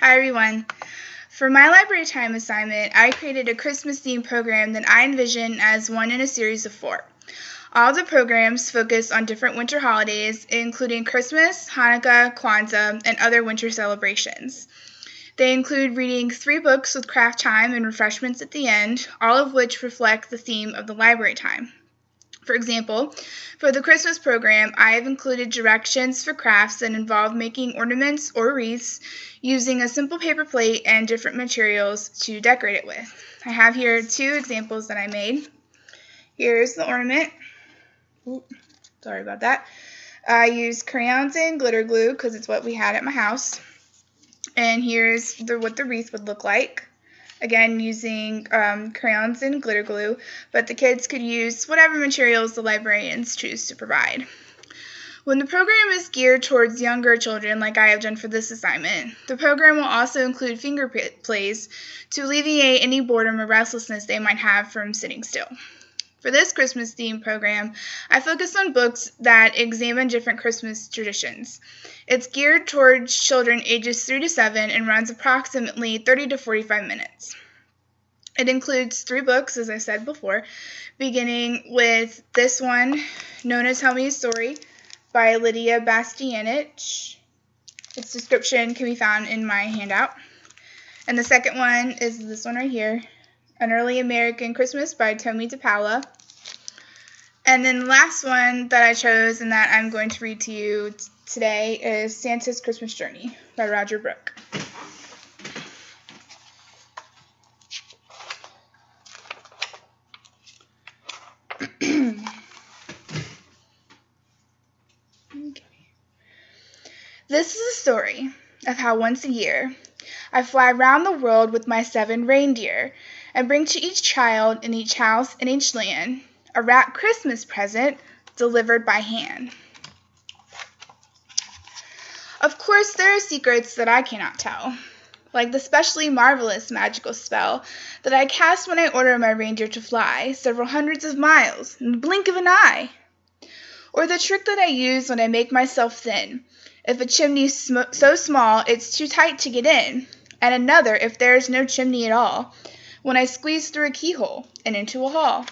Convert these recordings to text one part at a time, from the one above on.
Hi everyone. For my library time assignment, I created a Christmas themed program that I envision as one in a series of 4. All the programs focus on different winter holidays, including Christmas, Hanukkah, Kwanzaa, and other winter celebrations. They include reading 3 books with craft time and refreshments at the end, all of which reflect the theme of the library time. For example, for the Christmas program, I have included directions for crafts that involve making ornaments or wreaths using a simple paper plate and different materials to decorate it with. I have here 2 examples that I made. Here's the ornament. Sorry about that. I used crayons and glitter glue because it's what we had at my house. And here's what the wreath would look like. Again, using crayons and glitter glue, but the kids could use whatever materials the librarians choose to provide. When the program is geared towards younger children, like I have done for this assignment, the program will also include finger plays to alleviate any boredom or restlessness they might have from sitting still. For this Christmas themed program, I focus on books that examine different Christmas traditions. It's geared towards children ages 3 to 7 and runs approximately 30 to 45 minutes. It includes 3 books, as I said before, beginning with this one, known as Tell Me a Story, by Lydia Bastianich. Its description can be found in my handout. And the second one is this one right here, An Early American Christmas by Tomie dePaola. And then the last one that I chose and that I'm going to read to you today is Santa's Christmas Journey by Roger Brooke. This is a story of how once a year I fly round the world with my 7 reindeer and bring to each child in each house in each land a wrapped Christmas present delivered by hand. Of course, there are secrets that I cannot tell, like the specially marvelous magical spell that I cast when I order my reindeer to fly several hundreds of miles in the blink of an eye, or the trick that I use when I make myself thin if a chimney is so small it's too tight to get in, and another if there is no chimney at all, when I squeeze through a keyhole and into a hall.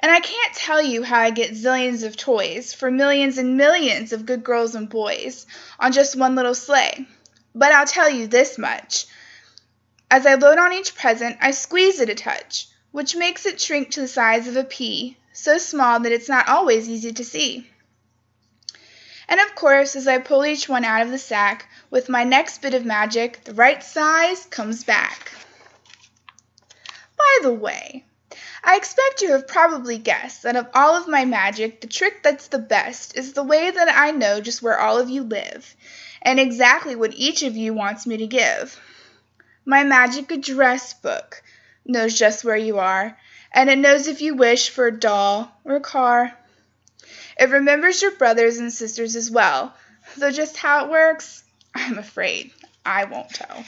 And I can't tell you how I get zillions of toys for millions and millions of good girls and boys on just one little sleigh, but I'll tell you this much. As I load on each present, I squeeze it a touch, which makes it shrink to the size of a pea, so small that it's not always easy to see. And of course, as I pull each one out of the sack, with my next bit of magic, the right size comes back. By the way, I expect you have probably guessed that of all of my magic, the trick that's the best is the way that I know just where all of you live, and exactly what each of you wants me to give. My magic address book knows just where you are, and it knows if you wish for a doll or a car. It remembers your brothers and sisters as well, though just how it works, I'm afraid I won't tell.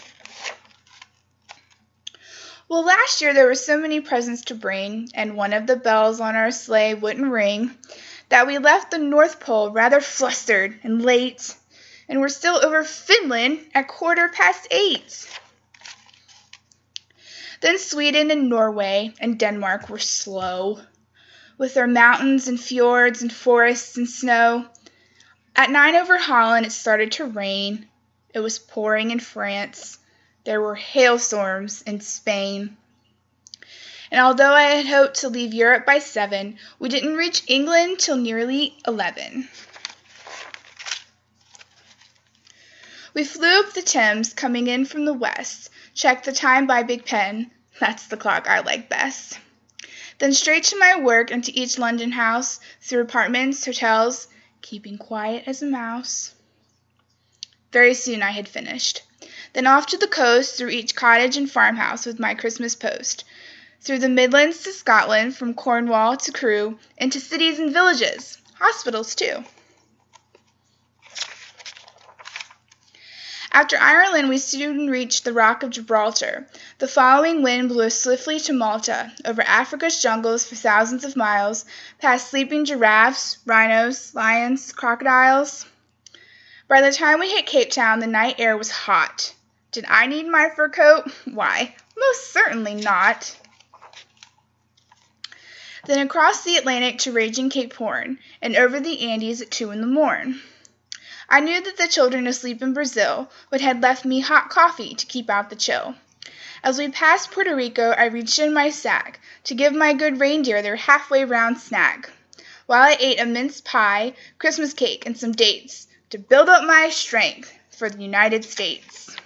Well, last year there were so many presents to bring, and one of the bells on our sleigh wouldn't ring, that we left the North Pole rather flustered and late, and were still over Finland at 8:15. Then Sweden and Norway and Denmark were slow, with their mountains and fjords and forests and snow. At 9 over Holland it started to rain. It was pouring in France. There were hailstorms in Spain. And although I had hoped to leave Europe by 7, we didn't reach England till nearly 11. We flew up the Thames coming in from the west, checked the time by Big Pen, that's the clock I like best. Then straight to my work and to each London house, through apartments, hotels, keeping quiet as a mouse. Very soon I had finished. Then off to the coast, through each cottage and farmhouse with my Christmas post, through the Midlands to Scotland, from Cornwall to Crewe, into cities and villages, hospitals too. After Ireland, we soon reached the Rock of Gibraltar. The following wind blew us swiftly to Malta, over Africa's jungles for thousands of miles, past sleeping giraffes, rhinos, lions, crocodiles. By the time we hit Cape Town, the night air was hot. Did I need my fur coat? Why, most certainly not. Then across the Atlantic to raging Cape Horn, and over the Andes at 2 in the morn. I knew that the children asleep in Brazil would had left me hot coffee to keep out the chill. As we passed Puerto Rico, I reached in my sack to give my good reindeer their halfway round snack, while I ate a mince pie, Christmas cake, and some dates to build up my strength for the United States.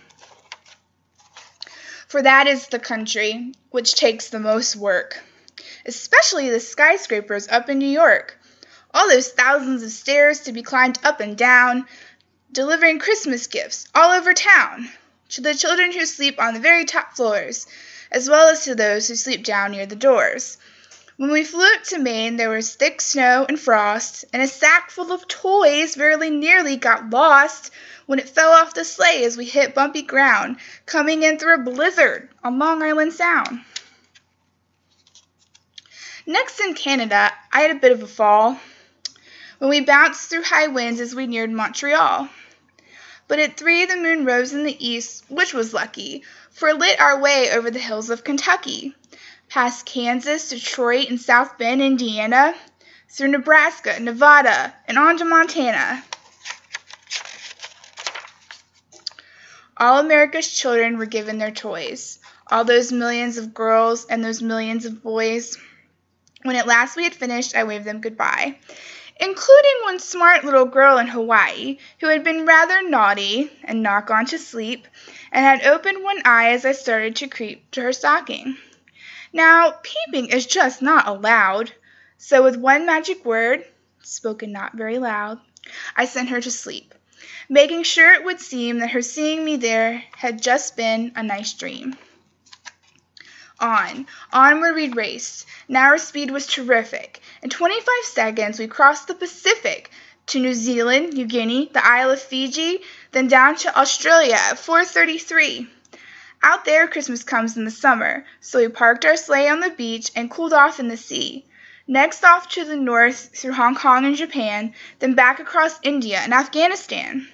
For that is the country which takes the most work, especially the skyscrapers up in New York. All those thousands of stairs to be climbed up and down, delivering Christmas gifts all over town, to the children who sleep on the very top floors, as well as to those who sleep down near the doors. When we flew up to Maine, there was thick snow and frost, and a sack full of toys very nearly got lost when it fell off the sleigh as we hit bumpy ground, coming in through a blizzard on Long Island Sound. Next in Canada, I had a bit of a fall when we bounced through high winds as we neared Montreal. But at 3 the moon rose in the east, which was lucky, for it lit our way over the hills of Kentucky, past Kansas, Detroit, and South Bend, Indiana, through Nebraska, Nevada, and on to Montana. All America's children were given their toys, all those millions of girls and those millions of boys. When at last we had finished, I waved them goodbye, including one smart little girl in Hawaii who had been rather naughty and not gone to sleep, and had opened one eye as I started to creep to her stocking. Now, peeping is just not allowed, so with one magic word, spoken not very loud, I sent her to sleep, making sure it would seem that her seeing me there had just been a nice dream. Onward we raced. Now our speed was terrific. In 25 seconds we crossed the Pacific to New Zealand, New Guinea, the Isle of Fiji, then down to Australia at 4:33. Out there Christmas comes in the summer, so we parked our sleigh on the beach and cooled off in the sea. Next off to the north through Hong Kong and Japan, then back across India and Afghanistan.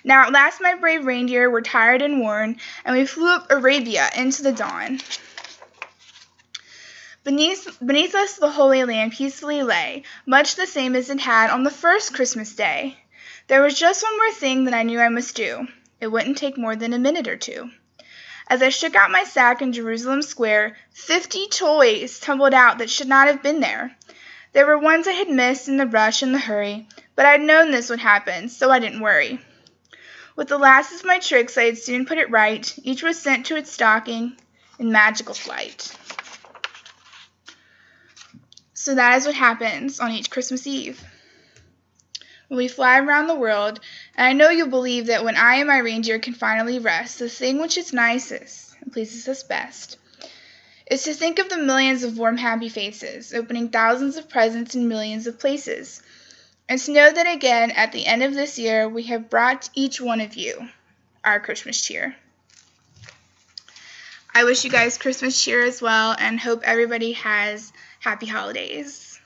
Now at last my brave reindeer were tired and worn, and we flew up Arabia into the dawn. Beneath us the Holy Land peacefully lay, much the same as it had on the first Christmas Day. There was just one more thing that I knew I must do. It wouldn't take more than a minute or two. As I shook out my sack in Jerusalem Square, 50 toys tumbled out that should not have been there. There were ones I had missed in the rush and the hurry, but I had known this would happen, so I didn't worry. With the last of my tricks, I had soon put it right. Each was sent to its stocking in magical flight. So that is what happens on each Christmas Eve. When we fly around the world, and I know you'll believe that when I and my reindeer can finally rest, the thing which is nicest and pleases us best is to think of the millions of warm, happy faces, opening thousands of presents in millions of places, and to know that again, at the end of this year, we have brought each one of you our Christmas cheer. I wish you guys Christmas cheer as well, and hope everybody has happy holidays.